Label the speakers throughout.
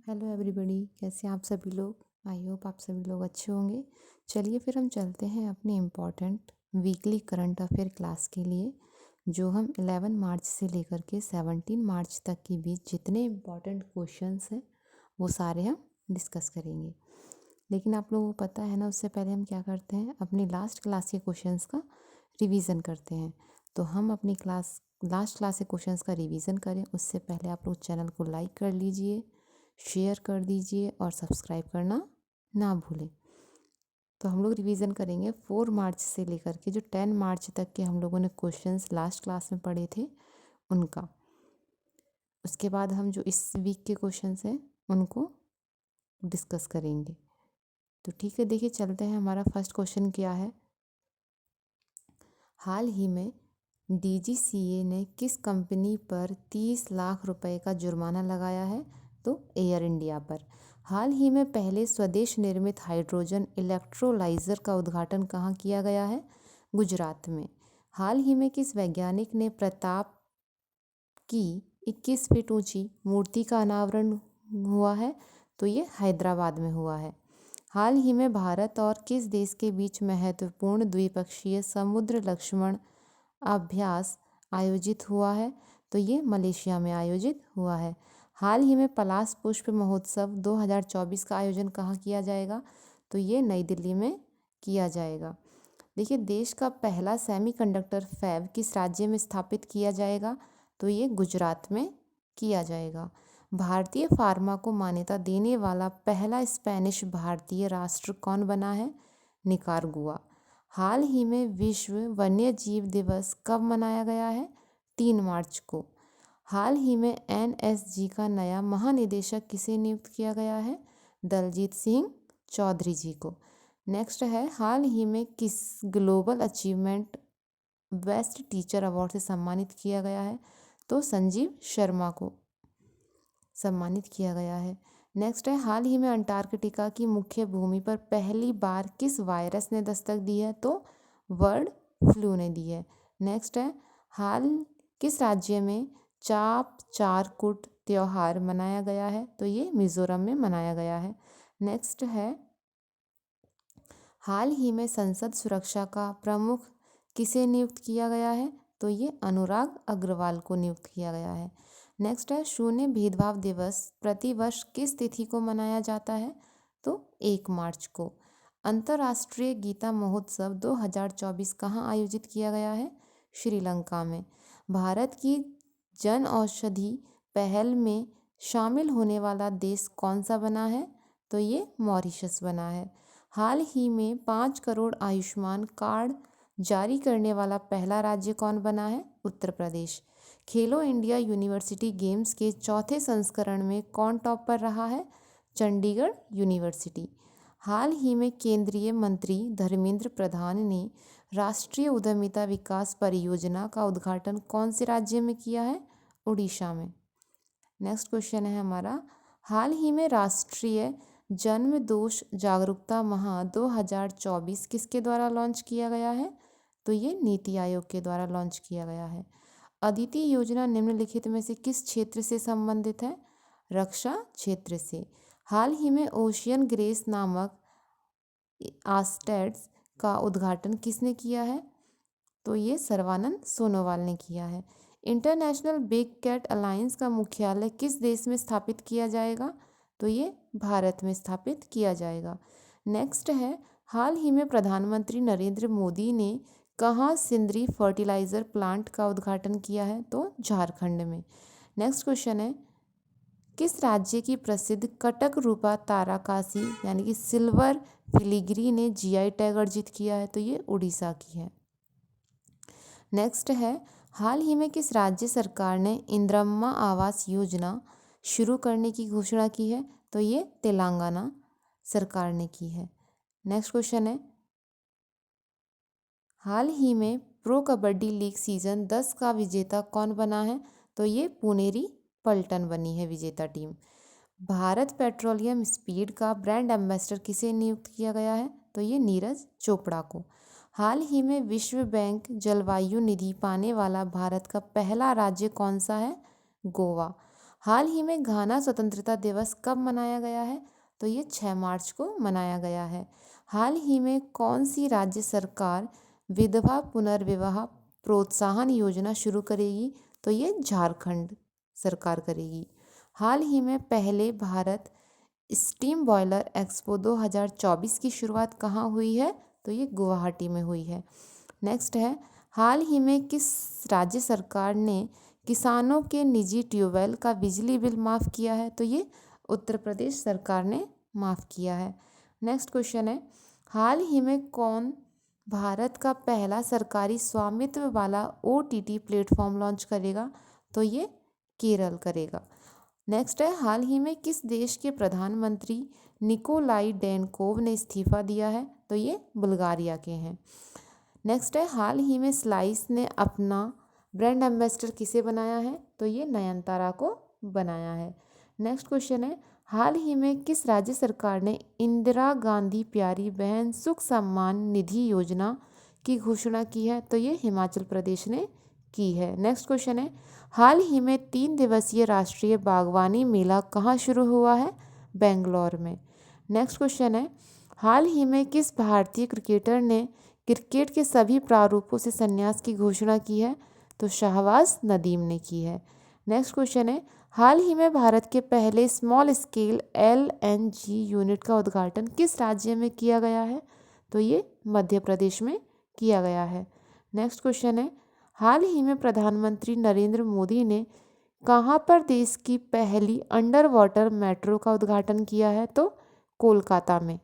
Speaker 1: Hello everybody, कैसे हैं आप सभी लोग। आई होप आप सभी लोग अच्छे होंगे। चलिए फिर हम चलते हैं अपने important weekly current affair class के लिए, जो हम 11 मार्च से लेकर के 17 मार्च तक के बीच जितने इम्पॉर्टेंट क्वेश्चंस हैं वो सारे हम डिस्कस करेंगे। लेकिन आप लोगों को पता है ना, उससे पहले हम क्या करते हैं, अपनी लास्ट क्लास के क्वेश्चंस का रिवीजन करते हैं। तो हम अपनी लास्ट क्लास के क्वेश्चंस का रिवीजन करें उससे पहले आप लोग चैनल को लाइक कर लीजिए, शेयर कर दीजिए और सब्सक्राइब करना ना भूलें। तो हम लोग रिवीजन करेंगे 4 मार्च से लेकर के जो 10 मार्च तक के हम लोगों ने क्वेश्चंस लास्ट क्लास में पढ़े थे उनका। उसके बाद हम जो इस वीक के क्वेश्चंस हैं उनको डिस्कस करेंगे। तो ठीक है, देखिए चलते हैं। हमारा फर्स्ट क्वेश्चन क्या है। हाल ही में DGCA ने किस कंपनी पर 30 लाख रुपए का जुर्माना लगाया है? तो एयर इंडिया पर। हाल ही में पहले स्वदेश निर्मित हाइड्रोजन इलेक्ट्रोलाइजर का उद्घाटन कहाँ किया गया है? गुजरात में। हाल ही में किस वैज्ञानिक ने प्रताप की 21 फीट ऊंची मूर्ति का अनावरण हुआ है? तो ये हैदराबाद में हुआ है। हाल ही में भारत और किस देश के बीच महत्वपूर्ण द्विपक्षीय समुद्र लक्ष्मण अभ्यास आयोजित हुआ है? तो ये मलेशिया में आयोजित हुआ है। हाल ही में पलाश पुष्प महोत्सव 2024 का आयोजन कहाँ किया जाएगा? तो ये नई दिल्ली में किया जाएगा। देखिए, देश का पहला सेमीकंडक्टर फैब किस राज्य में स्थापित किया जाएगा? तो ये गुजरात में किया जाएगा। भारतीय फार्मा को मान्यता देने वाला पहला स्पेनिश भारतीय राष्ट्र कौन बना है? निकारागुआ। हाल ही में विश्व वन्य जीव दिवस कब मनाया गया है? 3 मार्च को। हाल ही में NSG का नया महानिदेशक किसे नियुक्त किया गया है? दलजीत सिंह चौधरी जी को। नेक्स्ट है, हाल ही में किस global achievement best teacher award से सम्मानित किया गया है? तो संजीव शर्मा को सम्मानित किया गया है। नेक्स्ट है, हाल ही में अंटार्कटिका की मुख्य भूमि पर पहली बार किस वायरस ने दस्तक दी है? तो बर्ड फ्लू ने दी है। नेक्स्ट है, हाल किस राज्य में चाप चारकुट त्योहार मनाया गया है? तो ये मिजोरम में मनाया गया है। नेक्स्ट है, हाल ही में संसद सुरक्षा का प्रमुख किसे नियुक्त किया गया है? तो ये अनुराग अग्रवाल को नियुक्त किया गया है। नेक्स्ट है, शून्य भेदभाव दिवस प्रतिवर्ष किस तिथि को मनाया जाता है? तो 1 मार्च को। अंतर्राष्ट्रीय गीता महोत्सव 2024 कहाँ आयोजित किया गया है? श्रीलंका में। भारत की जन औषधि पहल में शामिल होने वाला देश कौन सा बना है? तो ये मॉरिशस बना है। हाल ही में 5 करोड़ आयुष्मान कार्ड जारी करने वाला पहला राज्य कौन बना है? उत्तर प्रदेश। खेलो इंडिया यूनिवर्सिटी गेम्स के चौथे संस्करण में कौन टॉप पर रहा है? चंडीगढ़ यूनिवर्सिटी। हाल ही में केंद्रीय मंत्री धर्मेंद्र प्रधान ने राष्ट्रीय उद्यमिता विकास परियोजना का उद्घाटन कौन से राज्य में किया है? उड़ीसा में। नेक्स्ट क्वेश्चन है हमारा, हाल ही में राष्ट्रीय जन्म दोष जागरूकता माह 2024 किसके द्वारा लॉन्च किया गया है? तो ये नीति आयोग के द्वारा लॉन्च किया गया है। अदिति योजना निम्नलिखित में से किस क्षेत्र से संबंधित है? रक्षा क्षेत्र से। हाल ही में ओशियन ग्रेस नामक आस्टेड्स का उद्घाटन किसने किया है? तो ये सर्वानंद सोनोवाल ने किया है। इंटरनेशनल बिग कैट अलायंस का मुख्यालय किस देश में स्थापित किया जाएगा? तो ये भारत में स्थापित किया जाएगा। नेक्स्ट है, हाल ही में प्रधानमंत्री नरेंद्र मोदी ने कहाँ सिंदरी फर्टिलाइजर प्लांट का उद्घाटन किया है? तो झारखंड में। नेक्स्ट क्वेश्चन है, किस राज्य की प्रसिद्ध कटक रूपा ताराकासी यानी कि सिल्वर फिलीग्री ने GI टैग अर्जित किया है? तो ये उड़ीसा की है। नेक्स्ट है, हाल ही में किस राज्य सरकार ने इंदिरम्मा आवास योजना शुरू करने की घोषणा की है? तो ये तेलंगाना सरकार ने की है। नेक्स्ट क्वेश्चन है, हाल ही में प्रो कबड्डी लीग सीजन 10 का विजेता कौन बना है? तो ये पुनेरी पल्टन बनी है विजेता टीम। भारत पेट्रोलियम स्पीड का ब्रांड एम्बेसडर किसे नियुक्त किया गया है? तो ये नीरज चोपड़ा को। हाल ही में विश्व बैंक जलवायु निधि पाने वाला भारत का पहला राज्य कौन सा है? गोवा। हाल ही में घाना स्वतंत्रता दिवस कब मनाया गया है? तो ये 6 मार्च को मनाया गया है। हाल ही में कौन सी राज्य सरकार विधवा पुनर्विवाह प्रोत्साहन योजना शुरू करेगी? तो ये झारखंड सरकार करेगी। हाल ही में पहले भारत स्टीम बॉयलर एक्सपो 2024 की शुरुआत कहाँ हुई है? तो ये गुवाहाटी में हुई है। नेक्स्ट है, हाल ही में किस राज्य सरकार ने किसानों के निजी ट्यूबवेल का बिजली बिल माफ़ किया है? तो ये उत्तर प्रदेश सरकार ने माफ़ किया है। नेक्स्ट क्वेश्चन है, हाल ही में कौन भारत का पहला सरकारी स्वामित्व वाला OTT प्लेटफॉर्म लॉन्च करेगा? तो ये केरल करेगा। नेक्स्ट है, हाल ही में किस देश के प्रधानमंत्री निकोलाई डेनकोव ने इस्तीफा दिया है? तो ये बुल्गारिया के हैं। नेक्स्ट है, हाल ही में स्लाइस ने अपना ब्रांड एम्बेसडर किसे बनाया है? तो ये नयनतारा को बनाया है। नेक्स्ट क्वेश्चन है, हाल ही में किस राज्य सरकार ने इंदिरा गांधी प्यारी बहन सुख सम्मान निधि योजना की घोषणा की है? तो ये हिमाचल प्रदेश ने की है। नेक्स्ट क्वेश्चन है, हाल ही में 3 दिवसीय राष्ट्रीय बागवानी मेला कहाँ शुरू हुआ है? बेंगलोर में। नेक्स्ट क्वेश्चन है, हाल ही में किस भारतीय क्रिकेटर ने क्रिकेट के सभी प्रारूपों से संन्यास की घोषणा की है? तो शाहबाज नदीम ने की है। नेक्स्ट क्वेश्चन है, हाल ही में भारत के पहले स्मॉल स्केल LNG यूनिट का उद्घाटन किस राज्य में किया गया है? तो ये मध्य प्रदेश में किया गया है। नेक्स्ट क्वेश्चन है, हाल ही में प्रधानमंत्री नरेंद्र मोदी ने कहाँ पर देश की पहली अंडर वाटर मेट्रो का उद्घाटन किया है? तो कोलकाता में।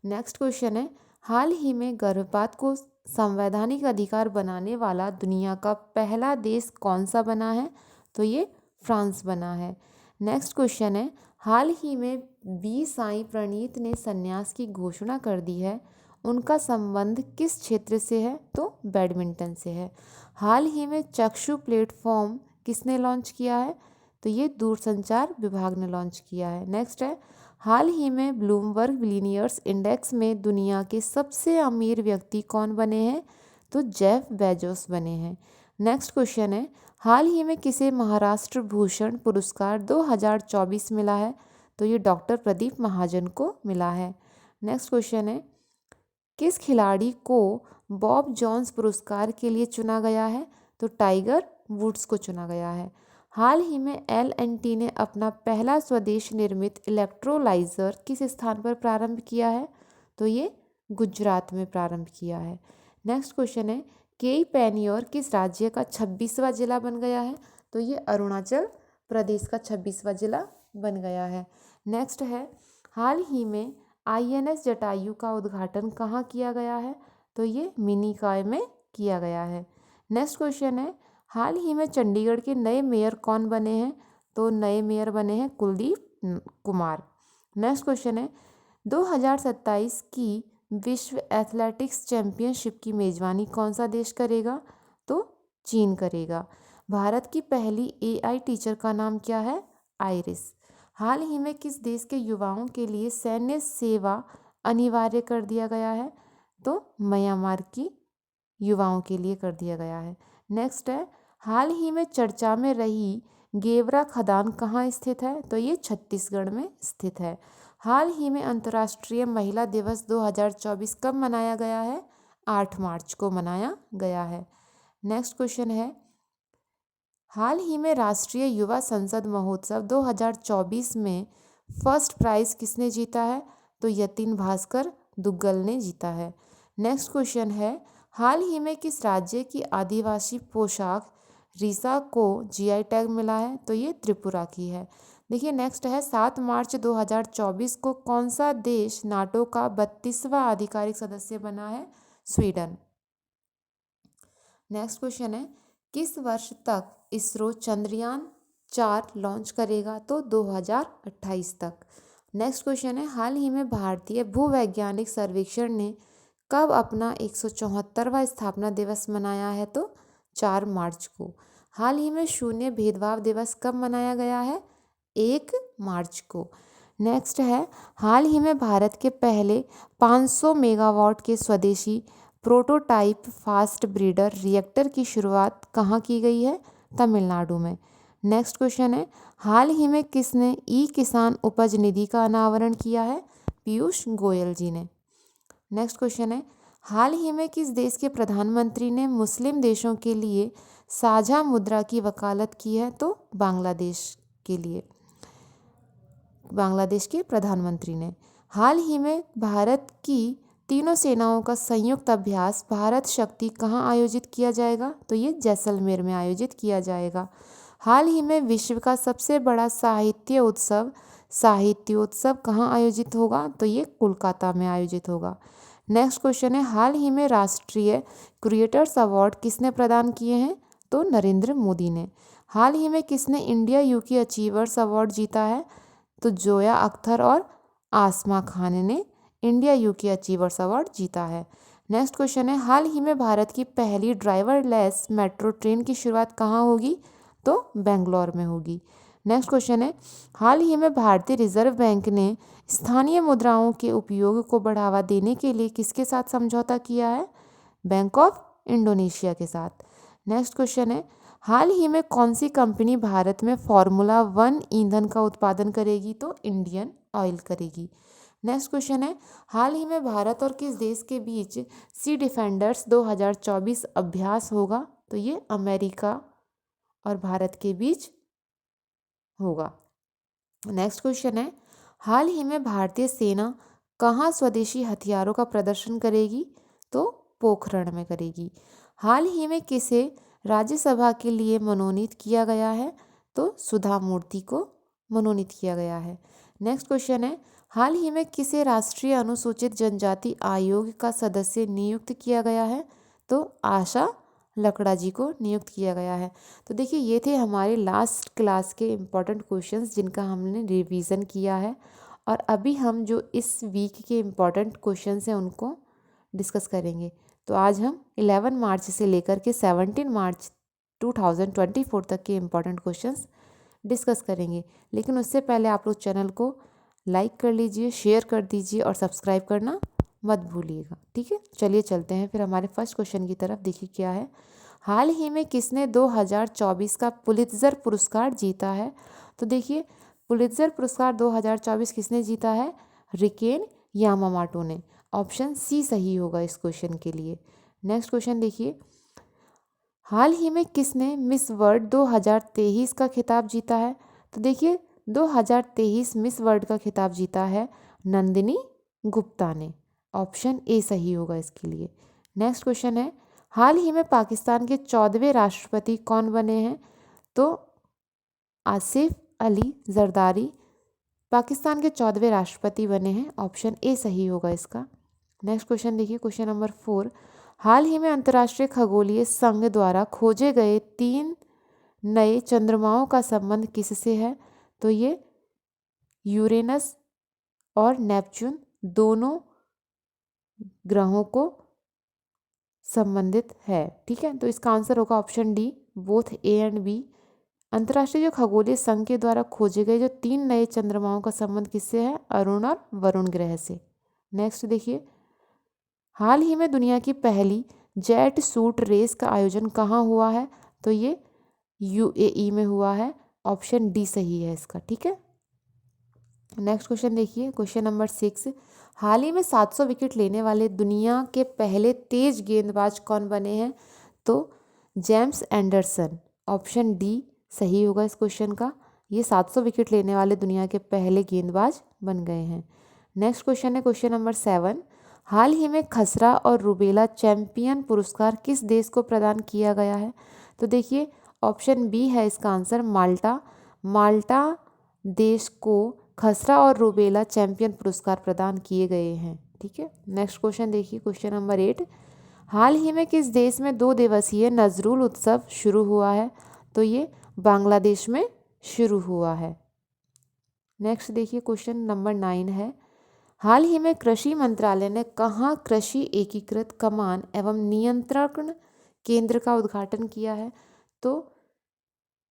Speaker 1: नेक्स्ट क्वेश्चन है, हाल ही में गर्भपात को संवैधानिक अधिकार बनाने वाला दुनिया का पहला देश कौन सा बना है? तो ये फ्रांस बना है। नेक्स्ट क्वेश्चन है, हाल ही में बी साई प्रणीत ने संन्यास की घोषणा कर दी है, उनका संबंध किस क्षेत्र से है? तो बैडमिंटन से है। हाल ही में चक्षु प्लेटफॉर्म किसने लॉन्च किया है? तो ये दूरसंचार विभाग ने लॉन्च किया है। नेक्स्ट है, हाल ही में ब्लूमबर्ग बिलियनियर्स इंडेक्स में दुनिया के सबसे अमीर व्यक्ति कौन बने हैं? तो जेफ बेजोस बने हैं। नेक्स्ट क्वेश्चन है, हाल ही में किसे महाराष्ट्र भूषण पुरस्कार 2024 मिला है? तो ये डॉक्टर प्रदीप महाजन को मिला है। नेक्स्ट क्वेश्चन है, किस खिलाड़ी को बॉब जोन्स पुरस्कार के लिए चुना गया है? तो टाइगर वुड्स को चुना गया है। हाल ही में L&T ने अपना पहला स्वदेश निर्मित इलेक्ट्रोलाइज़र किस स्थान पर प्रारंभ किया है? तो ये गुजरात में प्रारंभ किया है। नेक्स्ट क्वेश्चन है, केई पेनियोर किस राज्य का 26वां जिला बन गया है? तो ये अरुणाचल प्रदेश का 26वां जिला बन गया है। नेक्स्ट है, हाल ही में INS जटायु का उद्घाटन कहाँ किया गया है? तो ये मिनीकॉय में किया गया है। नेक्स्ट क्वेश्चन है, हाल ही में चंडीगढ़ के नए मेयर कौन बने हैं? तो नए मेयर बने हैं कुलदीप कुमार। नेक्स्ट क्वेश्चन है, 2027 की विश्व एथलेटिक्स चैंपियनशिप की मेजबानी कौन सा देश करेगा? तो चीन करेगा। भारत की पहली AI टीचर का नाम क्या है? आइरिस। हाल ही में किस देश के युवाओं के लिए सैन्य सेवा अनिवार्य कर दिया गया है? तो म्यांमार की युवाओं के लिए कर दिया गया है। नेक्स्ट है, हाल ही में चर्चा में रही गेवरा खदान कहाँ स्थित है? तो ये छत्तीसगढ़ में स्थित है। हाल ही में अंतर्राष्ट्रीय महिला दिवस 2024 कब मनाया गया है? 8 मार्च को मनाया गया है। नेक्स्ट क्वेश्चन है, हाल ही में राष्ट्रीय युवा संसद महोत्सव 2024 में फर्स्ट प्राइज़ किसने जीता है? तो यतिन भास्कर दुग्गल ने जीता है। नेक्स्ट क्वेश्चन है, हाल ही में किस राज्य की आदिवासी पोशाक रीसा को GI टैग मिला है? तो ये त्रिपुरा की है। देखिए नेक्स्ट है, 7 मार्च 2024 को कौन सा देश नाटो का 32वां आधिकारिक सदस्य बना है? स्वीडन। नेक्स्ट क्वेश्चन है, किस वर्ष तक इसरो चंद्रयान 4 लॉन्च करेगा? तो 2028 तक। नेक्स्ट क्वेश्चन है, हाल ही में भारतीय भूवैज्ञानिक सर्वेक्षण ने कब अपना 174वां स्थापना दिवस मनाया है? तो 4 मार्च को। हाल ही में शून्य भेदभाव दिवस कब मनाया गया है? 1 मार्च को। नेक्स्ट है, हाल ही में भारत के पहले 500 मेगावाट के स्वदेशी प्रोटोटाइप फास्ट ब्रीडर रिएक्टर की शुरुआत कहाँ की गई है? तमिलनाडु में। नेक्स्ट क्वेश्चन है, हाल ही में किसने ई किसान उपज निधि का अनावरण किया है? पीयूष गोयल जी ने। नेक्स्ट क्वेश्चन है, हाल ही में किस देश के प्रधानमंत्री ने मुस्लिम देशों के लिए साझा मुद्रा की वकालत की है? तो बांग्लादेश के लिए, बांग्लादेश के प्रधानमंत्री ने। हाल ही में भारत की तीनों सेनाओं का संयुक्त अभ्यास भारत शक्ति कहाँ आयोजित किया जाएगा? तो ये जैसलमेर में आयोजित किया जाएगा। हाल ही में विश्व का सबसे बड़ा साहित्योत्सव कहाँ आयोजित होगा? तो ये कोलकाता में आयोजित होगा। नेक्स्ट क्वेश्चन है, हाल ही में राष्ट्रीय क्रिएटर्स अवार्ड किसने प्रदान किए हैं? तो नरेंद्र मोदी ने। हाल ही में किसने इंडिया यूके अचीवर्स अवार्ड जीता है? तो जोया अख्तर और आसमा खान ने इंडिया यूके अचीवर्स अवार्ड जीता है। नेक्स्ट क्वेश्चन है, हाल ही में भारत की पहली ड्राइवरलेस मेट्रो ट्रेन की शुरुआत कहाँ होगी? तो बेंगलोर में होगी। नेक्स्ट क्वेश्चन है, हाल ही में भारतीय रिजर्व बैंक ने स्थानीय मुद्राओं के उपयोग को बढ़ावा देने के लिए किसके साथ समझौता किया है? बैंक ऑफ इंडोनेशिया के साथ। नेक्स्ट क्वेश्चन है, हाल ही में कौन सी कंपनी भारत में फार्मूला 1 ईंधन का उत्पादन करेगी? तो इंडियन ऑयल करेगी। नेक्स्ट क्वेश्चन है, हाल ही में भारत और किस देश के बीच सी डिफेंडर्स 2024 अभ्यास होगा? तो ये अमेरिका और भारत के बीच होगा। नेक्स्ट क्वेश्चन है, हाल ही में भारतीय सेना कहाँ स्वदेशी हथियारों का प्रदर्शन करेगी? तो पोखरण में करेगी। हाल ही में किसे राज्यसभा के लिए मनोनीत किया गया है? तो सुधा मूर्ति को मनोनीत किया गया है। नेक्स्ट क्वेश्चन है, हाल ही में किसे राष्ट्रीय अनुसूचित जनजाति आयोग का सदस्य नियुक्त किया गया है? तो आशा लकड़ा जी को नियुक्त किया गया है। तो देखिए, ये थे हमारे लास्ट क्लास के इम्पॉर्टेंट क्वेश्चंस जिनका हमने रिवीजन किया है, और अभी हम जो इस वीक के इम्पॉर्टेंट क्वेश्चंस हैं उनको डिस्कस करेंगे। तो आज हम 11 मार्च से लेकर के 17 मार्च 2024 तक के इम्पॉर्टेंट क्वेश्चंस डिस्कस करेंगे। लेकिन उससे पहले आप लोग चैनल को लाइक कर लीजिए, शेयर कर दीजिए और सब्सक्राइब करना मत भूलिएगा। ठीक है, चलिए चलते हैं फिर हमारे फर्स्ट क्वेश्चन की तरफ। देखिए क्या है, हाल ही में किसने 2024 का पुलित्जर पुरस्कार जीता है? तो देखिए, पुलित्जर पुरस्कार 2024 किसने जीता है? रिकेन यामामाटो ने। ऑप्शन सी सही होगा इस क्वेश्चन के लिए। नेक्स्ट क्वेश्चन देखिए, हाल ही में किसने मिस वर्ल्ड 2023 का खिताब जीता है? तो देखिए, 2023 मिस वर्ल्ड का खिताब जीता है नंदिनी गुप्ता ने। ऑप्शन ए सही होगा इसके लिए। नेक्स्ट क्वेश्चन है, हाल ही में पाकिस्तान के 14वें राष्ट्रपति कौन बने हैं? तो आसिफ अली जरदारी पाकिस्तान के 14वें राष्ट्रपति बने हैं। ऑप्शन ए सही होगा इसका। नेक्स्ट क्वेश्चन देखिए, क्वेश्चन नंबर 4, हाल ही में अंतर्राष्ट्रीय खगोलीय संघ द्वारा खोजे गए 3 नए चंद्रमाओं का संबंध किससे है? तो ये यूरेनस और नेपच्यून दोनों ग्रहों को संबंधित है। ठीक है, तो इसका आंसर होगा option D, both A and B. अंतर्राष्ट्रीय जो खगोलीय संघ के द्वारा खोजे गए जो 3 नए चंद्रमाओं का संबंध किससे है? अरुण और वरुण ग्रह से। नेक्स्ट देखिए, हाल ही में दुनिया की पहली जेट सूट रेस का आयोजन कहाँ हुआ है? तो ये यूएई में हुआ है। ऑप्शन डी सही है इसका। ठीक है, नेक्स्ट क्वेश्चन देखिए, क्वेश्चन नंबर 6, हाल ही में 700 विकेट लेने वाले दुनिया के पहले तेज गेंदबाज कौन बने हैं? तो जेम्स एंडरसन। ऑप्शन डी सही होगा इस क्वेश्चन का। ये 700 विकेट लेने वाले दुनिया के पहले गेंदबाज बन गए हैं। नेक्स्ट क्वेश्चन है क्वेश्चन नंबर 7, हाल ही में खसरा और रूबेला चैंपियन पुरस्कार किस देश को प्रदान किया गया है? तो देखिए, ऑप्शन बी है इसका आंसर, माल्टा। माल्टा देश को खसरा और रूबेला चैंपियन पुरस्कार प्रदान किए गए हैं। ठीक है, नेक्स्ट क्वेश्चन देखिए, क्वेश्चन नंबर 8, हाल ही में किस देश में 2 दिवसीय नजरुल उत्सव शुरू हुआ है? तो ये बांग्लादेश में शुरू हुआ है। नेक्स्ट देखिए, क्वेश्चन नंबर 9 है, हाल ही में कृषि मंत्रालय ने कहाँ कृषि एकीकृत कमान एवं नियंत्रण केंद्र का उद्घाटन किया है? तो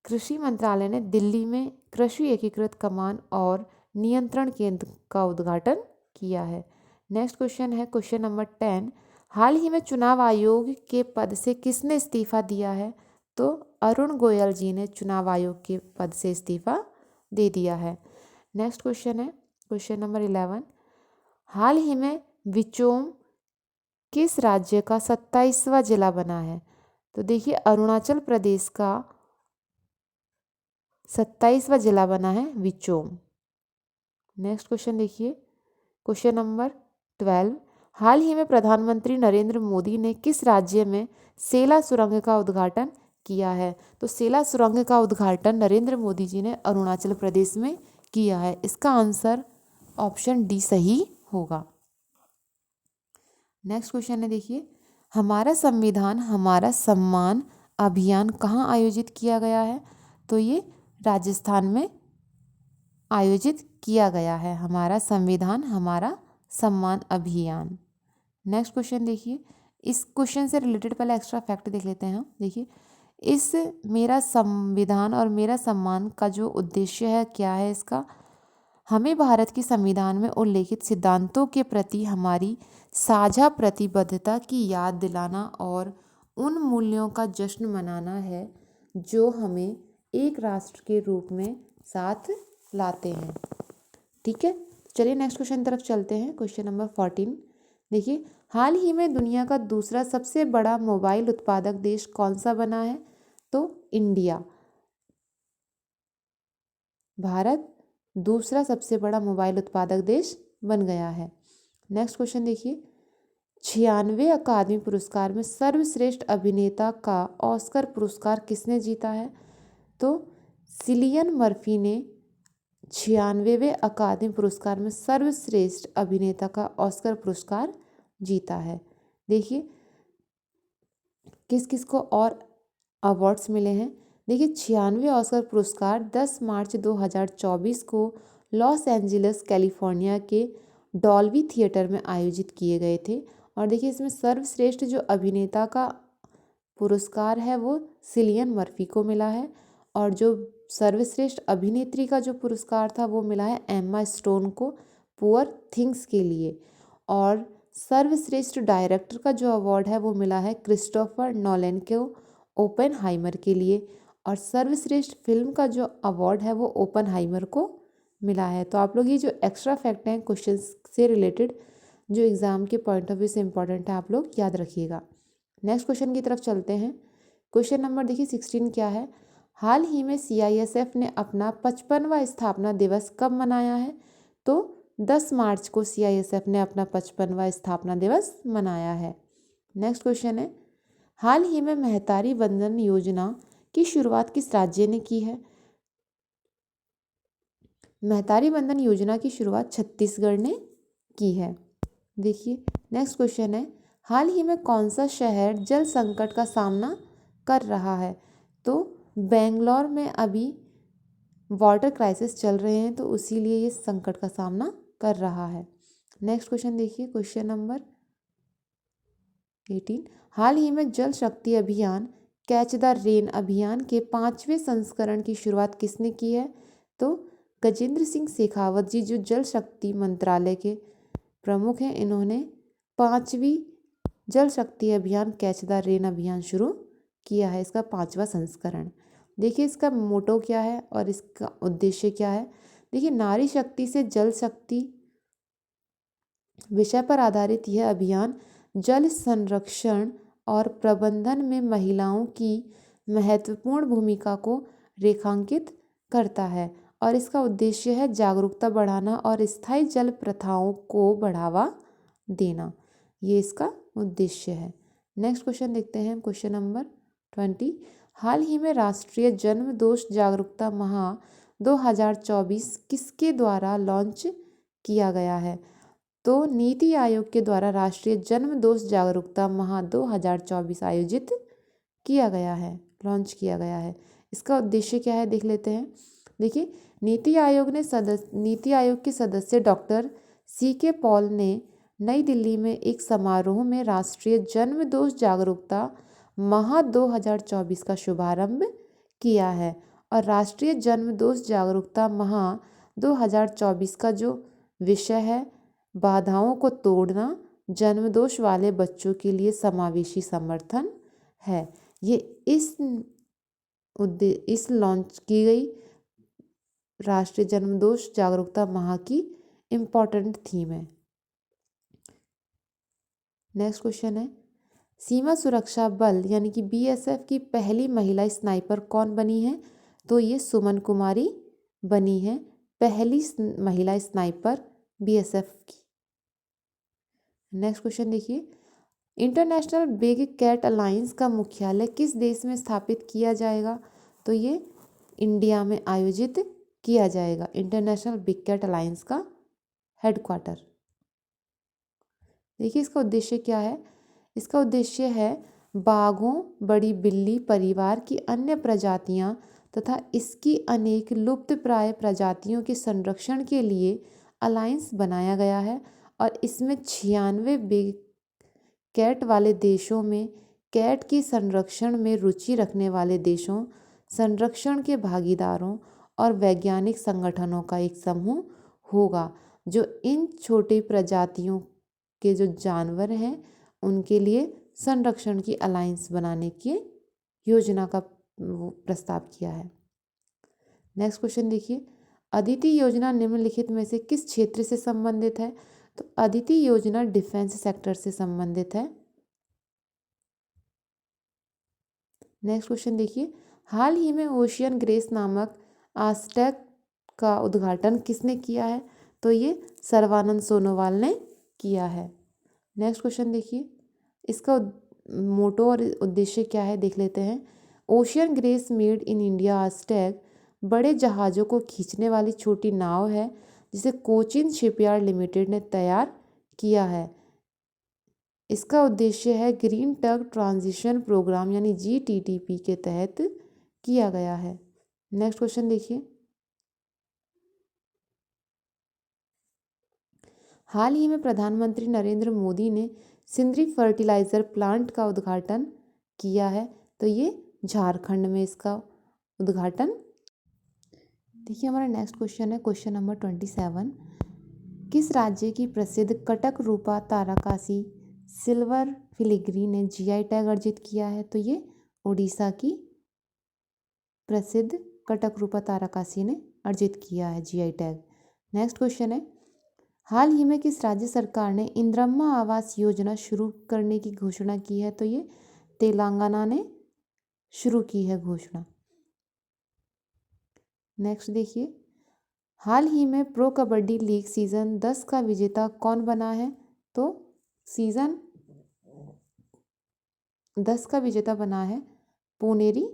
Speaker 1: कृषि मंत्रालय ने दिल्ली में कृषि एकीकृत कमान और नियंत्रण केंद्र का उद्घाटन किया है। नेक्स्ट क्वेश्चन है क्वेश्चन नंबर 10, हाल ही में चुनाव आयोग के पद से किसने इस्तीफा दिया है? तो अरुण गोयल जी ने चुनाव आयोग के पद से इस्तीफा दे दिया है। नेक्स्ट क्वेश्चन है क्वेश्चन नंबर 11। हाल ही में विचोम किस राज्य का 27वां जिला बना है? तो देखिए अरुणाचल प्रदेश का 27वां जिला बना है विचोम। नेक्स्ट क्वेश्चन देखिए क्वेश्चन नंबर 12। हाल ही में प्रधानमंत्री नरेंद्र मोदी ने किस राज्य में सेला सुरंग का उद्घाटन किया है? तो सेला सुरंग का उद्घाटन नरेंद्र मोदी जी ने अरुणाचल प्रदेश में किया है। इसका आंसर ऑप्शन डी सही होगा। नेक्स्ट क्वेश्चन है देखिए हमारा संविधान हमारा सम्मान अभियान कहाँ आयोजित किया गया है? तो ये राजस्थान में आयोजित किया गया है हमारा संविधान हमारा सम्मान अभियान। नेक्स्ट क्वेश्चन देखिए इस क्वेश्चन से रिलेटेड पहले एक्स्ट्रा फैक्ट देख लेते हैं हम। देखिए इस मेरा संविधान और मेरा सम्मान का जो उद्देश्य है क्या है इसका, हमें भारत के संविधान में उल्लेखित सिद्धांतों के प्रति हमारी साझा प्रतिबद्धता की याद दिलाना और उन मूल्यों का जश्न मनाना है जो हमें एक राष्ट्र के रूप में साथ लाते हैं। ठीक है, चलिए नेक्स्ट क्वेश्चन तरफ चलते हैं। क्वेश्चन नंबर 14 देखिए हाल ही में दुनिया का दूसरा सबसे बड़ा मोबाइल उत्पादक देश कौन सा बना है? तो इंडिया। भारत दूसरा सबसे बड़ा मोबाइल उत्पादक देश बन गया है। नेक्स्ट क्वेश्चन देखिए 96वें अकादमी पुरस्कार में सर्वश्रेष्ठ अभिनेता का ऑस्कर पुरस्कार किसने जीता है? तो सिलियन मर्फी ने 96वें अकादमी पुरस्कार में सर्वश्रेष्ठ अभिनेता का ऑस्कर पुरस्कार जीता है। देखिए किस किस को और अवार्ड्स मिले हैं। देखिए 96वें ऑस्कर पुरस्कार 10 मार्च 2024 को लॉस एंजलिस कैलिफोर्निया के डॉल्बी थिएटर में आयोजित किए गए थे। और देखिए इसमें सर्वश्रेष्ठ जो अभिनेता का पुरस्कार है वो सिलियन मर्फी को मिला है और जो सर्वश्रेष्ठ अभिनेत्री का जो पुरस्कार था वो मिला है एम्मा स्टोन को पुअर थिंग्स के लिए। और सर्वश्रेष्ठ डायरेक्टर का जो अवार्ड है वो मिला है क्रिस्टोफर नॉलन को ओपेनहाइमर के लिए। और सर्वश्रेष्ठ फिल्म का जो अवार्ड है वो ओपेनहाइमर को मिला है। तो आप लोग ये जो एक्स्ट्रा फैक्ट हैं क्वेश्चन से रिलेटेड जो एग्ज़ाम के पॉइंट ऑफ व्यू से इंपॉर्टेंट है आप लोग याद रखिएगा। नेक्स्ट क्वेश्चन की तरफ चलते हैं। क्वेश्चन नंबर देखिए 16 क्या है? हाल ही में CISF ने अपना 55वां स्थापना दिवस कब मनाया है? तो 10 मार्च को CISF ने अपना 55वां स्थापना दिवस मनाया है। नेक्स्ट क्वेश्चन है हाल ही में महतारी वंदन योजना की शुरुआत किस राज्य ने की है? महतारी वंदन योजना की शुरुआत छत्तीसगढ़ ने की है। देखिए नेक्स्ट क्वेश्चन है हाल ही में कौन सा शहर जल संकट का सामना कर रहा है? तो बेंगलोर में अभी वाटर क्राइसिस चल रहे हैं तो इसीलिए ये संकट का सामना कर रहा है। नेक्स्ट क्वेश्चन देखिए क्वेश्चन नंबर 18 हाल ही में जल शक्ति अभियान कैच द रेन अभियान के 5वें संस्करण की शुरुआत किसने की है? तो गजेंद्र सिंह शेखावत जी जो जल शक्ति मंत्रालय के प्रमुख हैं इन्होंने 5वीं जल शक्ति अभियान कैच द रेन अभियान शुरू किया है, इसका 5वां संस्करण। देखिए इसका मोटो क्या है और इसका उद्देश्य क्या है। देखिए नारी शक्ति से जल शक्ति विषय पर आधारित यह अभियान जल संरक्षण और प्रबंधन में महिलाओं की महत्वपूर्ण भूमिका को रेखांकित करता है और इसका उद्देश्य है जागरूकता बढ़ाना और स्थायी जल प्रथाओं को बढ़ावा देना, ये इसका उद्देश्य है। नेक्स्ट क्वेश्चन देखते हैं क्वेश्चन नंबर 20 हाल ही में राष्ट्रीय जन्म दोष जागरूकता माह 2024 किसके द्वारा लॉन्च किया गया है? तो नीति आयोग के द्वारा राष्ट्रीय जन्म दोष जागरूकता माह 2024 आयोजित किया गया है, लॉन्च किया गया है। इसका उद्देश्य क्या है देख लेते हैं। देखिए नीति आयोग के सदस्य डॉक्टर CK पॉल ने नई दिल्ली में एक समारोह में राष्ट्रीय जन्म दोष जागरूकता माह 2024 का शुभारंभ किया है। और राष्ट्रीय जन्म दोष जागरूकता माह 2024 का जो विषय है बाधाओं को तोड़ना जन्म दोष वाले बच्चों के लिए समावेशी समर्थन है। ये इस इस लॉन्च की गई राष्ट्रीय जन्मदोष जागरूकता माह की इम्पॉर्टेंट थीम है। नेक्स्ट क्वेश्चन है, सीमा सुरक्षा बल यानी कि बीएसएफ की पहली महिला स्नाइपर कौन बनी है? तो ये सुमन कुमारी बनी है पहली महिला स्नाइपर बीएसएफ की। नेक्स्ट क्वेश्चन देखिए, इंटरनेशनल बिग कैट अलायंस का मुख्यालय किस देश में स्थापित किया जाएगा? तो ये इंडिया में आयोजित किया जाएगा इंटरनेशनल बिग कैट अलायंस का हेडक्वार्टर। देखिए इसका उद्देश्य क्या है? इसका उद्देश्य है बाघों, बड़ी बिल्ली परिवार की अन्य प्रजातियां तथा इसकी अनेक लुप्तप्राय प्रजातियों के संरक्षण के लिए अलायंस बनाया गया है और इसमें 96 बिग कैट वाले देशों में कैट के संरक्षण में रुचि रखने वाले देशों, संरक्षण के भागीदारों और वैज्ञानिक संगठनों का एक समूह होगा जो इन छोटी प्रजातियों के जो जानवर हैं उनके लिए संरक्षण की अलायंस बनाने की योजना का प्रस्ताव किया है। नेक्स्ट क्वेश्चन देखिए, अदिति योजना निम्नलिखित में से किस क्षेत्र से संबंधित है? तो अदिति योजना डिफेंस सेक्टर से संबंधित है। नेक्स्ट क्वेश्चन देखिए, हाल ही में ओशियन ग्रेस नामक आस्टेक का उद्घाटन किसने किया है? तो ये सर्बानंद सोनोवाल ने किया है। नेक्स्ट क्वेश्चन देखिए, इसका मोटो और उद्देश्य क्या है देख लेते हैं। Ocean grace made in India आस्टेक बड़े जहाज़ों को खींचने वाली छोटी नाव है जिसे कोचिन शिपयार्ड लिमिटेड ने तैयार किया है। इसका उद्देश्य है ग्रीन टग ट्रांजिशन प्रोग्राम यानी GTTP के तहत किया गया है। नेक्स्ट क्वेश्चन देखिए, हाल ही में प्रधानमंत्री नरेंद्र मोदी ने सिंदरी फर्टिलाइज़र प्लांट का उद्घाटन किया है। तो ये झारखंड में इसका उद्घाटन। देखिए हमारा नेक्स्ट क्वेश्चन है क्वेश्चन नंबर 27, किस राज्य की प्रसिद्ध कटक रूपा तारकासी सिल्वर फिलिग्री ने GI टैग अर्जित किया है? तो ये उड़ीसा की प्रसिद्ध कटक रूपा तारकासी ने अर्जित किया है GI टैग। नेक्स्ट क्वेश्चन है, हाल ही में किस राज्य सरकार ने इंदिरम्मा आवास योजना शुरू करने की घोषणा की है? तो ये तेलंगाना ने शुरू की है घोषणा। नेक्स्ट देखिए, हाल ही में प्रो कबड्डी लीग सीज़न 10 का विजेता कौन बना है? तो सीज़न 10 का विजेता बना है पुनेरी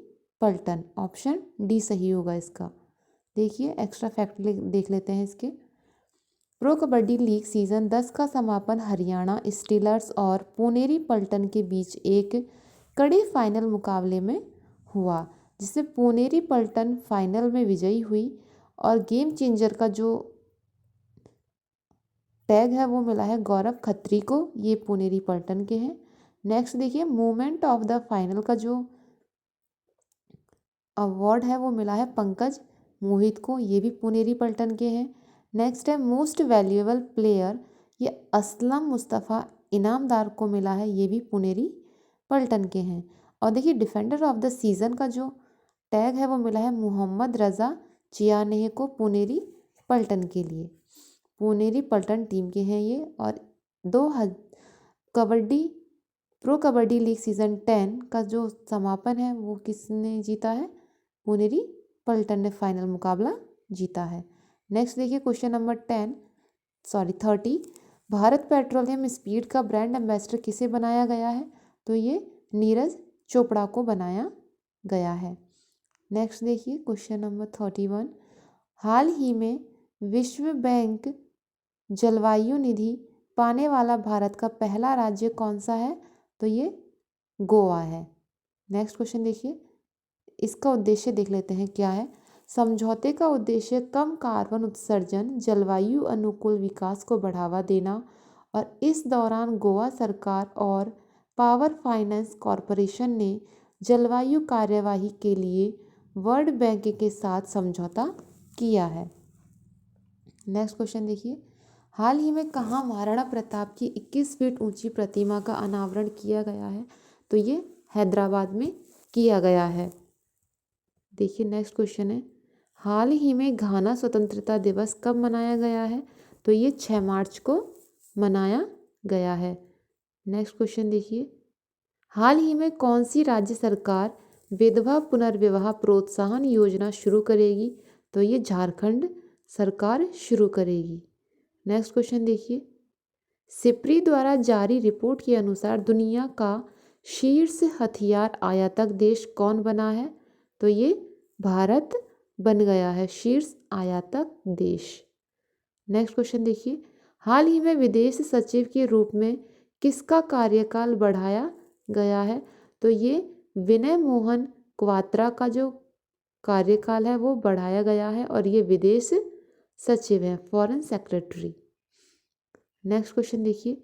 Speaker 1: पल्टन। ऑप्शन डी सही होगा इसका। देखिए एक्स्ट्रा फैक्ट देख लेते हैं इसके। प्रो कबड्डी लीग सीज़न 10 का समापन हरियाणा स्टीलर्स और पुनेरी पल्टन के बीच एक कड़े फाइनल मुकाबले में हुआ जिससे पुनेरी पल्टन फाइनल में विजयी हुई और गेम चेंजर का जो टैग है वो मिला है गौरव खत्री को। ये पुनेरी पल्टन के हैं। नेक्स्ट देखिए, मोमेंट ऑफ द फाइनल का जो अवार्ड है वो मिला है पंकज मोहित को। ये भी पुनेरी पल्टन के हैं। नेक्स्ट है मोस्ट वैल्यूएबल प्लेयर, ये असलम मुस्तफ़ा इनामदार को मिला है। ये भी पुनेरी पल्टन के हैं। और देखिए डिफेंडर ऑफ द सीज़न का जो टैग है वो मिला है मोहम्मद रज़ा चियानेह को पुनेरी पल्टन के लिए। पुनेरी पल्टन टीम के हैं ये। और kabaddi pro kabaddi league season 10 का जो समापन है वो किसने जीता है? पुनेरी पल्टन ने फाइनल मुकाबला जीता है। नेक्स्ट देखिए question number 30, Bharat petroleum speed का ब्रांड एम्बेसडर किसे बनाया गया है? तो ये नीरज चोपड़ा को बनाया गया है। नेक्स्ट देखिए क्वेश्चन नंबर 31, हाल ही में विश्व बैंक जलवायु निधि पाने वाला भारत का पहला राज्य कौन सा है? तो ये गोवा है। नेक्स्ट क्वेश्चन देखिए, इसका उद्देश्य देख लेते हैं क्या है। समझौते का उद्देश्य कम कार्बन उत्सर्जन, जलवायु अनुकूल विकास को बढ़ावा देना और इस दौरान गोवा सरकार और पावर फाइनेंस कॉरपोरेशन ने जलवायु कार्यवाही के लिए वर्ल्ड बैंक के साथ समझौता किया है। नेक्स्ट क्वेश्चन देखिए, हाल ही में कहाँ महाराणा प्रताप की 21 फीट ऊंची प्रतिमा का अनावरण किया गया है? तो ये हैदराबाद में किया गया है। देखिए नेक्स्ट क्वेश्चन है, हाल ही में घाना स्वतंत्रता दिवस कब मनाया गया है? तो ये 6 मार्च को मनाया गया है। नेक्स्ट क्वेश्चन देखिए, हाल ही में कौन सी राज्य सरकार विधवा पुनर्विवाह प्रोत्साहन योजना शुरू करेगी? तो ये झारखंड सरकार शुरू करेगी। नेक्स्ट क्वेश्चन देखिए, सिप्री द्वारा जारी रिपोर्ट के अनुसार दुनिया का शीर्ष हथियार आयातक देश कौन बना है? तो ये भारत बन गया है शीर्ष आयातक देश। नेक्स्ट क्वेश्चन देखिए, हाल ही में विदेश सचिव के रूप में किसका कार्यकाल बढ़ाया गया है? तो ये विनय मोहन क्वात्रा का जो कार्यकाल है वो बढ़ाया गया है और ये विदेश सचिव है, फॉरेन सेक्रेटरी। नेक्स्ट क्वेश्चन देखिए,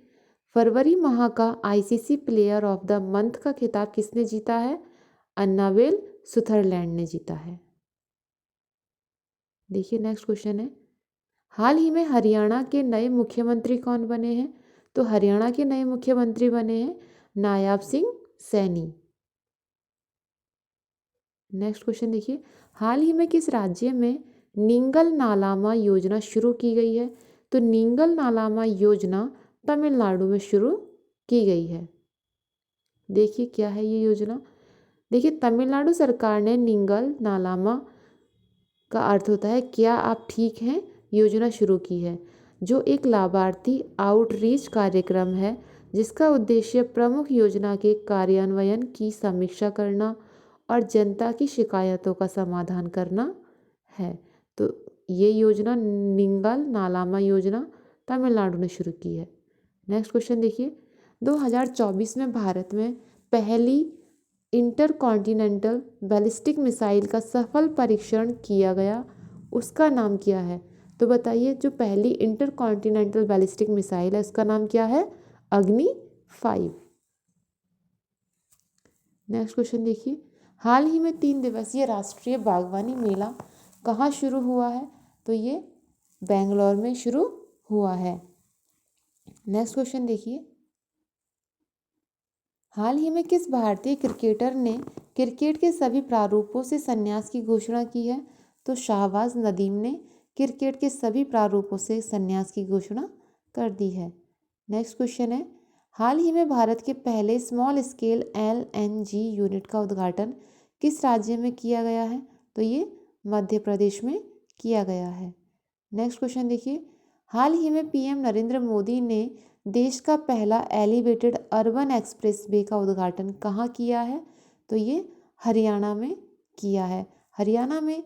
Speaker 1: फरवरी माह का ICC player of the month का खिताब किसने जीता है? अन्नाबेल सुथरलैंड ने जीता है। देखिए नेक्स्ट क्वेश्चन है, हाल ही में हरियाणा के नए मुख्यमंत्री कौन बने हैं? तो हरियाणा के नए मुख्यमंत्री बने हैं नायाब सिंह सैनी। नेक्स्ट क्वेश्चन देखिए, हाल ही में किस राज्य में निंगल नालामा योजना शुरू की गई है? तो निंगल नालामा योजना तमिलनाडु में शुरू की गई है। देखिए क्या है ये योजना। देखिए तमिलनाडु सरकार ने निंगल नालामा का अर्थ होता है क्या आप ठीक हैं योजना शुरू की है, जो एक लाभार्थी आउटरीच कार्यक्रम है जिसका उद्देश्य प्रमुख योजना के कार्यान्वयन की समीक्षा करना और जनता की शिकायतों का समाधान करना है। तो ये योजना निंगल नालामा योजना तमिलनाडु ने शुरू की है। नेक्स्ट क्वेश्चन देखिए, 2024 में भारत में पहली इंटरकॉन्टिनेंटल बैलिस्टिक मिसाइल का सफल परीक्षण किया गया, उसका नाम क्या है? तो बताइए जो पहली इंटरकॉन्टिनेंटल बैलिस्टिक मिसाइल है उसका नाम क्या है? अग्नि 5। नेक्स्ट क्वेश्चन देखिए, हाल ही में 3 दिवसीय राष्ट्रीय बागवानी मेला कहाँ शुरू हुआ है? तो ये बेंगलोर में शुरू हुआ है। नेक्स्ट क्वेश्चन देखिए, हाल ही में किस भारतीय क्रिकेटर ने क्रिकेट के सभी प्रारूपों से संन्यास की घोषणा की है? तो शाहबाज नदीम ने क्रिकेट के सभी प्रारूपों से संन्यास की घोषणा कर दी है। नेक्स्ट क्वेश्चन है, हाल ही में भारत के पहले स्मॉल स्केल LNG यूनिट का उद्घाटन किस राज्य में किया गया है? तो ये मध्य प्रदेश में किया गया है। नेक्स्ट क्वेश्चन देखिए, हाल ही में PM नरेंद्र मोदी ने देश का पहला एलिवेटेड अर्बन एक्सप्रेस वे का उद्घाटन कहाँ किया है? तो ये हरियाणा में किया है। हरियाणा में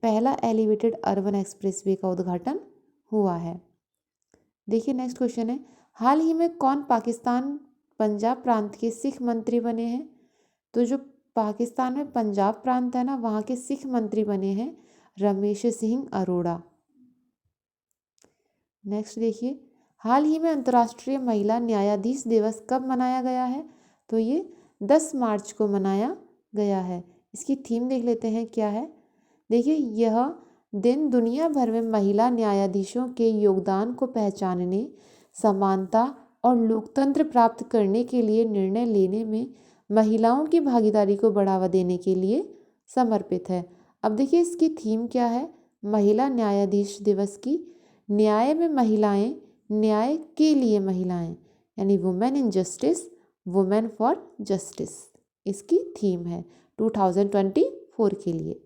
Speaker 1: पहला एलिवेटेड अर्बन एक्सप्रेस वे का उद्घाटन हुआ है। देखिए नेक्स्ट क्वेश्चन है, हाल ही में कौन पाकिस्तान पंजाब प्रांत के सिख मंत्री बने हैं? तो जो पाकिस्तान में पंजाब प्रांत है ना वहाँ के सिख मंत्री बने हैं रमेश सिंह अरोड़ा। नेक्स्ट देखिए, हाल ही में अंतर्राष्ट्रीय महिला न्यायाधीश दिवस कब मनाया गया है? तो ये 10 मार्च को मनाया गया है। इसकी थीम देख लेते हैं क्या है। देखिए यह दिन दुनिया भर में महिला न्यायाधीशों के योगदान को पहचानने, समानता और लोकतंत्र प्राप्त करने के लिए निर्णय लेने में महिलाओं की भागीदारी को बढ़ावा देने के लिए समर्पित है। अब देखिए इसकी थीम क्या है महिला न्यायाधीश दिवस की। न्याय में महिलाएं, न्याय के लिए महिलाएं, यानी women in justice, women for justice इसकी थीम है 2024 के लिए।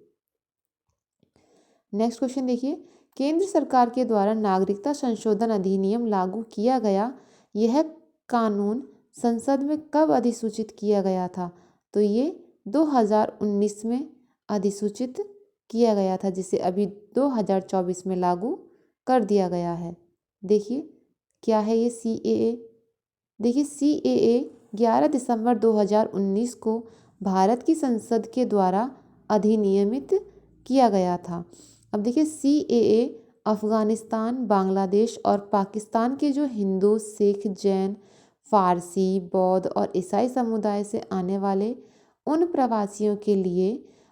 Speaker 1: नेक्स्ट क्वेश्चन देखिए, केंद्र सरकार के द्वारा नागरिकता संशोधन अधिनियम लागू किया गया, यह कानून संसद में कब अधिसूचित किया गया था? तो ये 2019 में अधिसूचित किया गया था, जिसे अभी 2024 में लागू कर दिया गया है। देखिए क्या है ये CAA। देखिए CAA 11 दिसंबर 2019 को भारत की संसद के द्वारा अधिनियमित किया गया था। अब देखिए CAA अफ़गानिस्तान, बांग्लादेश और पाकिस्तान के जो हिंदू, सिख, जैन, फारसी, बौद्ध और ईसाई समुदाय से आने वाले उन प्रवासियों के लिए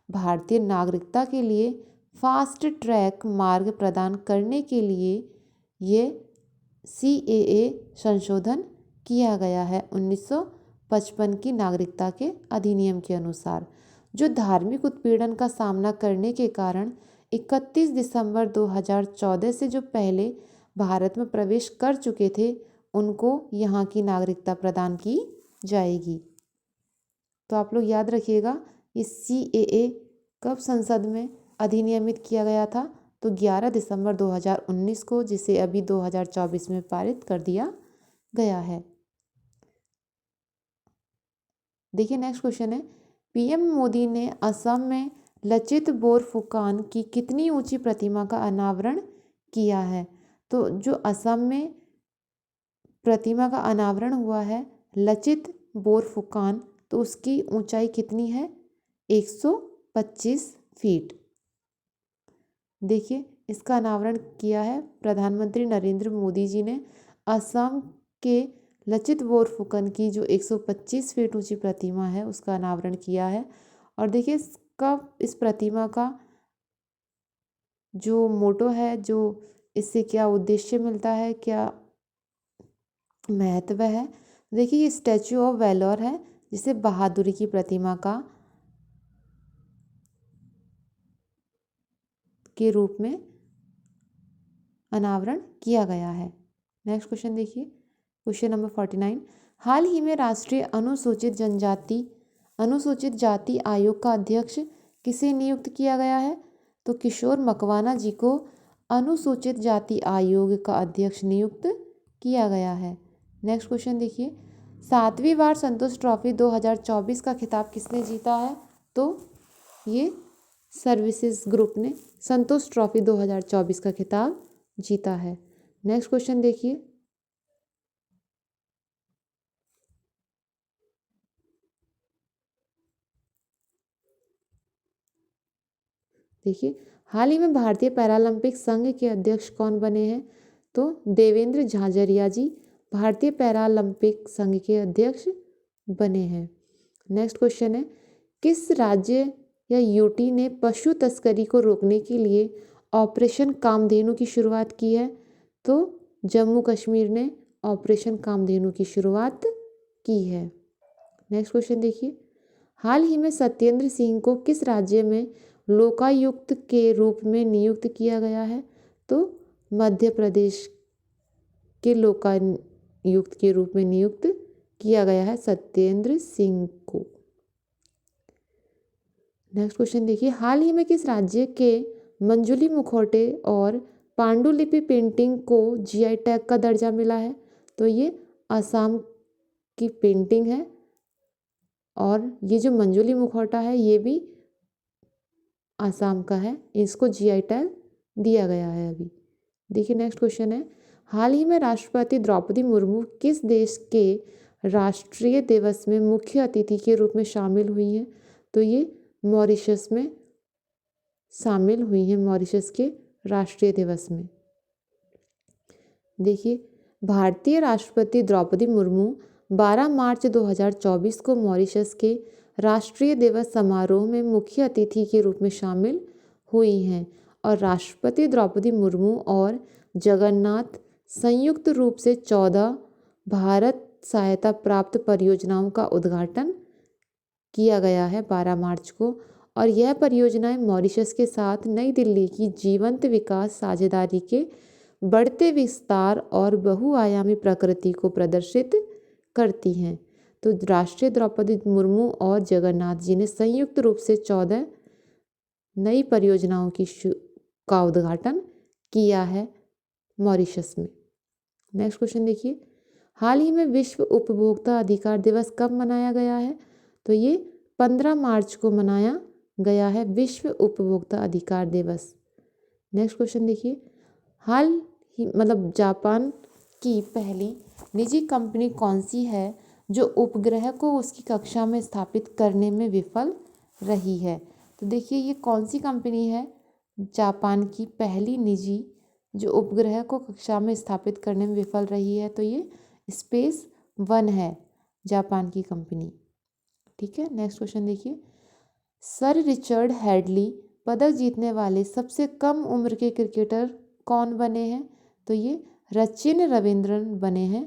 Speaker 1: भारतीय नागरिकता के लिए फास्ट ट्रैक मार्ग प्रदान करने के लिए ये CAA संशोधन किया गया है 1955 की नागरिकता के अधिनियम के अनुसार। जो धार्मिक उत्पीड़न का सामना करने के कारण 31 दिसंबर 2014 से जो पहले भारत में प्रवेश कर चुके थे उनको यहाँ की नागरिकता प्रदान की जाएगी। तो आप लोग याद रखिएगा इस CAA कब संसद में अधिनियमित किया गया था, तो 11 दिसंबर 2019 को, जिसे अभी 2024 में पारित कर दिया गया है। देखिए नेक्स्ट क्वेश्चन है, PM मोदी ने असम में लचित बोरफुकान की कितनी ऊंची प्रतिमा का अनावरण किया है। तो जो असम में प्रतिमा का अनावरण हुआ है लचित बोरफुकान, तो उसकी ऊंचाई कितनी है, 125 फीट। देखिए इसका अनावरण किया है प्रधानमंत्री नरेंद्र मोदी जी ने। असम के लचित बोरफुकन की जो 125 फीट ऊंची प्रतिमा है उसका अनावरण किया है। और देखिए इस प्रतिमा का जो मोटो है, जो इससे क्या उद्देश्य मिलता है, क्या महत्व है, देखिए ये स्टैचू ऑफ वैलोर है जिसे बहादुरी की प्रतिमा का के रूप में अनावरण किया गया है। नेक्स्ट क्वेश्चन देखिए, क्वेश्चन नंबर 49, हाल ही में राष्ट्रीय अनुसूचित जाति आयोग का अध्यक्ष किसे नियुक्त किया गया है। तो किशोर मकवाना जी को अनुसूचित जाति आयोग का अध्यक्ष नियुक्त किया गया है। नेक्स्ट क्वेश्चन देखिए, 7वीं बार संतोष ट्रॉफी 2024 का खिताब किसने जीता है। तो ये सर्विसेज ग्रुप ने संतोष ट्रॉफी 2024 का खिताब जीता है। नेक्स्ट क्वेश्चन देखिए, हाल ही में भारतीय पैरालंपिक संघ के अध्यक्ष कौन बने हैं। तो देवेंद्र झाझरिया जी भारतीय पैरालंपिक संघ के अध्यक्ष बने हैं। नेक्स्ट क्वेश्चन है, किस राज्य या यूटी ने पशु तस्करी को रोकने के लिए ऑपरेशन कामधेनु की शुरुआत की है। तो जम्मू कश्मीर ने ऑपरेशन कामधेनु की शुरुआत की है। नेक्स्ट क्वेश्चन देखिए, हाल ही में सत्येंद्र सिंह को किस राज्य में लोकायुक्त के रूप में नियुक्त किया गया है। तो मध्य प्रदेश के लोकायुक्त के रूप में नियुक्त किया गया है सत्येंद्र सिंह को। नेक्स्ट क्वेश्चन देखिए, हाल ही में किस राज्य के मंजुली मुखौटे और पांडुलिपि पेंटिंग को GI टैग का दर्जा मिला है। तो ये असम की पेंटिंग है और ये जो मंजुली मुखौटा है ये भी असम का है, इसको GI टैग दिया गया है अभी। देखिए नेक्स्ट क्वेश्चन है, हाल ही में राष्ट्रपति द्रौपदी मुर्मू किस देश के राष्ट्रीय दिवस में मुख्य अतिथि के रूप में शामिल हुई हैं। तो ये मॉरिशस में शामिल हुई हैं, मॉरिशस के राष्ट्रीय दिवस में। देखिए भारतीय राष्ट्रपति द्रौपदी मुर्मू 12 मार्च 2024 को मॉरिशस के राष्ट्रीय दिवस समारोह में मुख्य अतिथि के रूप में शामिल हुई हैं और राष्ट्रपति द्रौपदी मुर्मू और जगन्नाथ संयुक्त रूप से 14 भारत सहायता प्राप्त परियोजनाओं का उद्घाटन किया गया है 12 मार्च को। और यह परियोजनाएं मॉरिशस के साथ नई दिल्ली की जीवंत विकास साझेदारी के बढ़ते विस्तार और बहुआयामी प्रकृति को प्रदर्शित करती हैं। तो राष्ट्रीय द्रौपदी मुर्मू और जगन्नाथ जी ने संयुक्त रूप से 14 नई परियोजनाओं का उद्घाटन किया है मॉरिशस में। नेक्स्ट क्वेश्चन देखिए, हाल ही में विश्व उपभोक्ता अधिकार दिवस कब मनाया गया है। तो ये 15 मार्च को मनाया गया है विश्व उपभोक्ता अधिकार दिवस। नेक्स्ट क्वेश्चन देखिए, जापान की पहली निजी कंपनी कौन सी है जो उपग्रह को उसकी कक्षा में स्थापित करने में विफल रही है। तो देखिए ये कौन सी कंपनी है जापान की पहली निजी जो उपग्रह को कक्षा में स्थापित करने में विफल रही है। तो ये SpaceOne है जापान की कंपनी। ठीक है, नेक्स्ट क्वेश्चन देखिए, सर रिचर्ड हैडली पदक जीतने वाले सबसे कम उम्र के क्रिकेटर कौन बने हैं। तो ये सचिन रविंद्रन बने हैं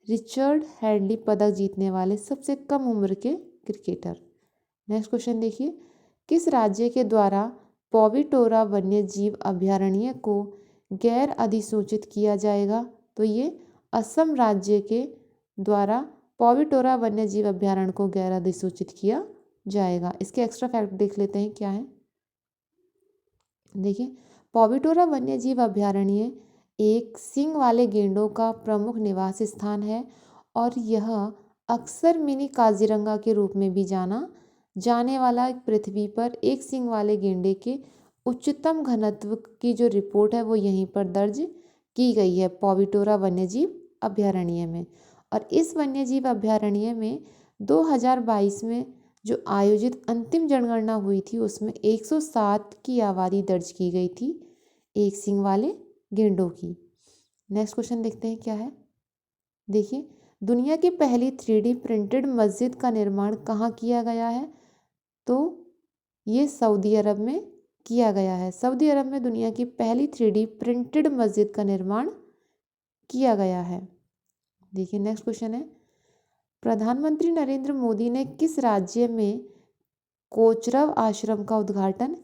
Speaker 1: रिचर्ड हैडली पदक जीतने वाले सबसे कम उम्र के क्रिकेटर। नेक्स्ट क्वेश्चन देखिए, किस राज्य के द्वारा पॉविटोरा वन्य जीव अभयारण्य को गैर अधिसूचित किया जाएगा? तो ये असम राज्य के द्वारा पॉविटोरा वन्य जीव अभयारण्य को गैर अधिसूचित किया जाएगा। इसके एक्स्ट्रा फैक्ट देख लेते हैं क्या है। देखिए, पॉविटोरा वन्य जीव अभयारण्य एक सींग वाले गेंडों का प्रमुख निवास स्थान है और यह अक्सर मिनी काजीरंगा के रूप में भी जाना जाने वाला पृथ्वी पर एक सींग वाले गेंडे के उच्चतम घनत्व की जो रिपोर्ट है वो यहीं पर दर्ज की गई है पॉविटोरा वन्यजीव अभयारण्य में। और इस वन्यजीव अभयारण्य में 2022 में जो आयोजित अंतिम जनगणना हुई थी उसमें 107 की आबादी दर्ज की गई थी एक सींग वाले गेंडों की। नेक्स्ट क्वेश्चन देखते हैं क्या है। देखिए, दुनिया की पहली 3D प्रिंटेड मस्जिद का निर्माण कहाँ किया गया है? तो ये सऊदी अरब में किया गया है। सऊदी अरब में दुनिया की पहली 3D प्रिंटेड मस्जिद का निर्माण किया गया है। देखिए, नेक्स्ट क्वेश्चन है, प्रधानमंत्री नरेंद्र मोदी ने किस राज्य में कोचरब आश्रम का उद्घाटन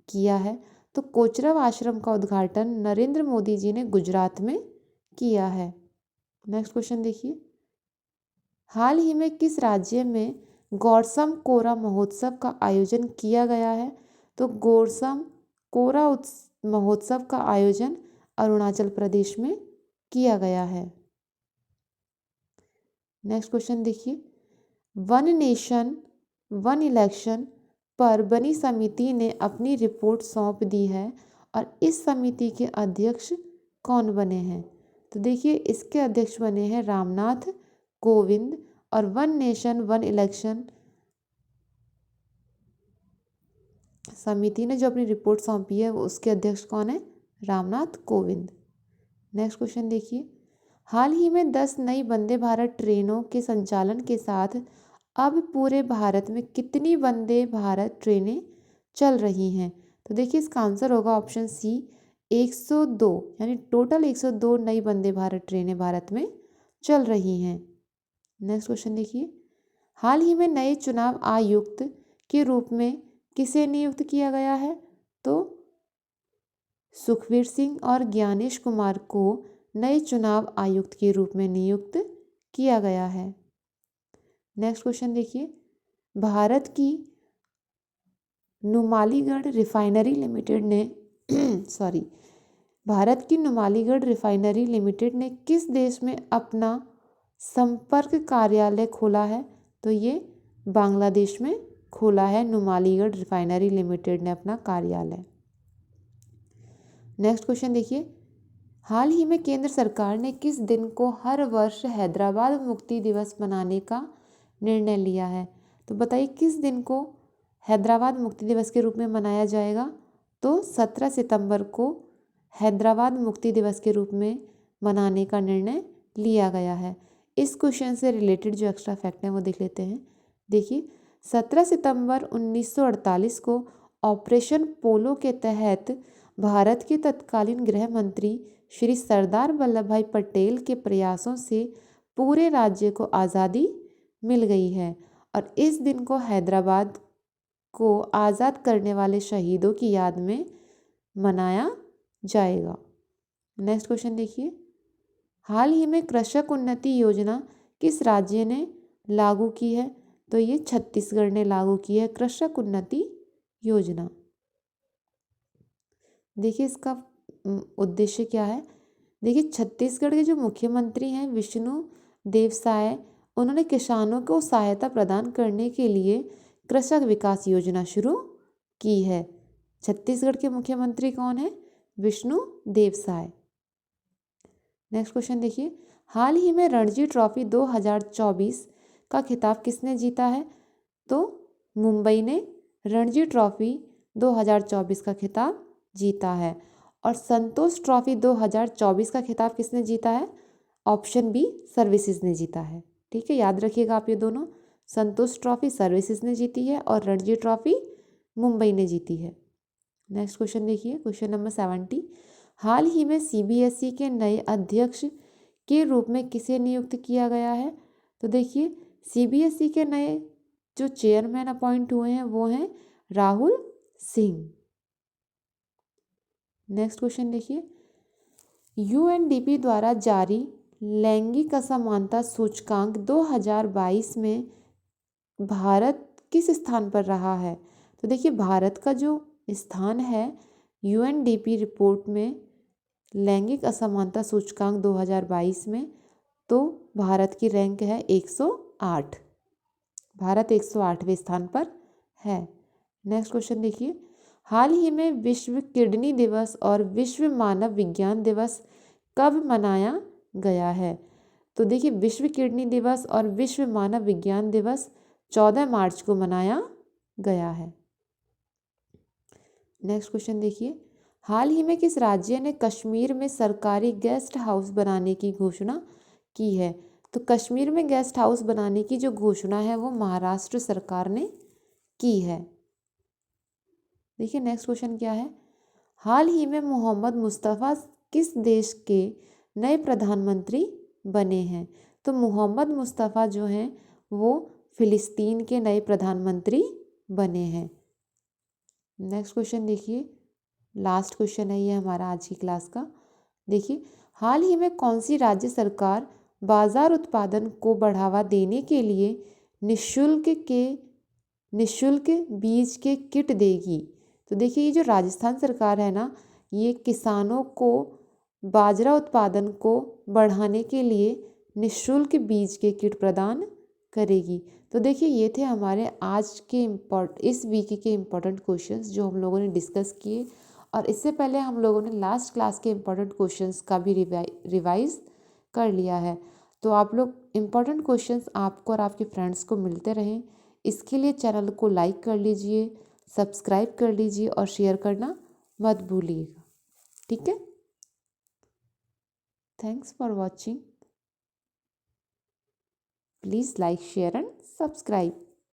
Speaker 1: किया है? तो कोचरब आश्रम का उद्घाटन नरेंद्र मोदी जी ने गुजरात में किया है। नेक्स्ट क्वेश्चन देखिए, हाल ही में किस राज्य में गोरसम कोरा महोत्सव का आयोजन किया गया है? तो गोरसम कोरा महोत्सव का आयोजन अरुणाचल प्रदेश में किया गया है। नेक्स्ट क्वेश्चन देखिए, वन नेशन वन इलेक्शन पर बनी समिति ने अपनी रिपोर्ट सौंप दी है और इस समिति के अध्यक्ष कौन बने हैं? तो देखिए, इसके अध्यक्ष बने हैं रामनाथ कोविंद और वन नेशन वन इलेक्शन समिति ने जो अपनी रिपोर्ट सौंपी है उसके अध्यक्ष कौन है? रामनाथ कोविंद। नेक्स्ट क्वेश्चन देखिए, हाल ही में 10 नई वंदे भारत ट्रेनों के संचालन के साथ अब पूरे भारत में कितनी वंदे भारत ट्रेनें चल रही हैं? तो देखिए, इसका आंसर होगा ऑप्शन सी 102, यानी टोटल 102 नई वंदे भारत ट्रेनें भारत में चल रही हैं। नेक्स्ट क्वेश्चन देखिए, हाल ही में नए चुनाव आयुक्त के रूप में किसे नियुक्त किया गया है? तो सुखवीर सिंह और ज्ञानेश कुमार को नए चुनाव आयुक्त के रूप में नियुक्त किया गया है। नेक्स्ट क्वेश्चन देखिए, भारत की नुमालीगढ़ रिफाइनरी लिमिटेड ने भारत की नुमालीगढ़ रिफाइनरी लिमिटेड ने किस देश में अपना संपर्क कार्यालय खोला है? तो ये बांग्लादेश में खोला है नुमालीगढ़ रिफाइनरी लिमिटेड ने अपना कार्यालय। नेक्स्ट क्वेश्चन देखिए, हाल ही में केंद्र सरकार ने किस दिन को हर वर्ष हैदराबाद मुक्ति दिवस मनाने का निर्णय लिया है? तो बताइए, किस दिन को हैदराबाद मुक्ति दिवस के रूप में मनाया जाएगा? तो 17 सितंबर को हैदराबाद मुक्ति दिवस के रूप में मनाने का निर्णय लिया गया है। इस क्वेश्चन से रिलेटेड जो एक्स्ट्रा फैक्ट हैं वो देख लेते हैं। देखिए, 17 सितंबर 1948 को ऑपरेशन पोलो के तहत भारत के तत्कालीन गृह मंत्री श्री सरदार वल्लभ भाई पटेल के प्रयासों से पूरे राज्य को आज़ादी मिल गई है और इस दिन को हैदराबाद को आज़ाद करने वाले शहीदों की याद में मनाया जाएगा। नेक्स्ट क्वेश्चन देखिए, हाल ही में कृषक उन्नति योजना किस राज्य ने लागू की है? तो ये छत्तीसगढ़ ने लागू की है कृषक उन्नति योजना। देखिए, इसका उद्देश्य क्या है। देखिए, छत्तीसगढ़ के जो मुख्यमंत्री हैं विष्णु देव साय, उन्होंने किसानों को सहायता प्रदान करने के लिए कृषक विकास योजना शुरू की है। छत्तीसगढ़ के मुख्यमंत्री कौन है? विष्णु देव साय। नेक्स्ट क्वेश्चन देखिए, हाल ही में रणजी ट्रॉफी 2024 का खिताब किसने जीता है? तो मुंबई ने रणजी ट्रॉफी 2024 का खिताब जीता है। और संतोष ट्रॉफी 2024 का खिताब किसने जीता है? ऑप्शन बी सर्विसेज ने जीता है। ठीक है, याद रखिएगा आप ये दोनों, संतोष ट्रॉफी सर्विसेज ने जीती है और रणजी ट्रॉफी मुंबई ने जीती है। नेक्स्ट क्वेश्चन देखिए, क्वेश्चन नंबर 70, हाल ही में CBSE के नए अध्यक्ष के रूप में किसे नियुक्त किया गया है? तो देखिए, CBSE के नए जो चेयरमैन अपॉइंट हुए हैं वो हैं राहुल सिंह। नेक्स्ट क्वेश्चन देखिए, यूएनडीपी द्वारा जारी लैंगिक असमानता सूचकांक 2022 में भारत किस स्थान पर रहा है? तो देखिए भारत का जो स्थान है यूएनडीपी रिपोर्ट में लैंगिक असमानता सूचकांक 2022 में, तो भारत की रैंक है 108। भारत 108वें स्थान पर है। नेक्स्ट क्वेश्चन देखिए, हाल ही में विश्व किडनी दिवस और विश्व मानव विज्ञान दिवस कब मनाया गया है? तो देखिए विश्व किडनी दिवस और विश्व मानव विज्ञान दिवस 14 मार्च को मनाया गया है। नेक्स्ट क्वेश्चन देखिए, हाल ही में किस राज्य ने कश्मीर में सरकारी गेस्ट हाउस बनाने की घोषणा की है? तो कश्मीर में गेस्ट हाउस बनाने की जो घोषणा है वो महाराष्ट्र सरकार ने की है। देखिए नेक्स्ट क्वेश्चन क्या है, हाल ही में मोहम्मद मुस्तफ़ा किस देश के नए प्रधानमंत्री बने हैं? तो मोहम्मद मुस्तफ़ा जो हैं वो फिलिस्तीन के नए प्रधानमंत्री बने हैं। नेक्स्ट क्वेश्चन देखिए, लास्ट क्वेश्चन है ये हमारा आज की क्लास का। देखिए हाल ही में कौन सी राज्य सरकार बाजार उत्पादन को बढ़ावा देने के लिए निःशुल्क बीज के किट देगी? तो देखिए ये जो राजस्थान सरकार है ना, ये किसानों को बाजरा उत्पादन को बढ़ाने के लिए निःशुल्क बीज के किट प्रदान करेगी। तो देखिए ये थे हमारे आज के इस वीक के इम्पोर्टेंट क्वेश्चंस जो हम लोगों ने डिस्कस किए, और इससे पहले हम लोगों ने लास्ट क्लास के इम्पोर्टेंट क्वेश्चंस का भी रिवाइज कर लिया है। तो आप लोग इम्पोर्टेंट क्वेश्चंस आपको और आपके फ्रेंड्स को मिलते रहें, इसके लिए चैनल को लाइक कर लीजिए, सब्सक्राइब कर लीजिए और शेयर करना मत भूलिएगा। ठीक है, thanks for watching. Please like, share and subscribe.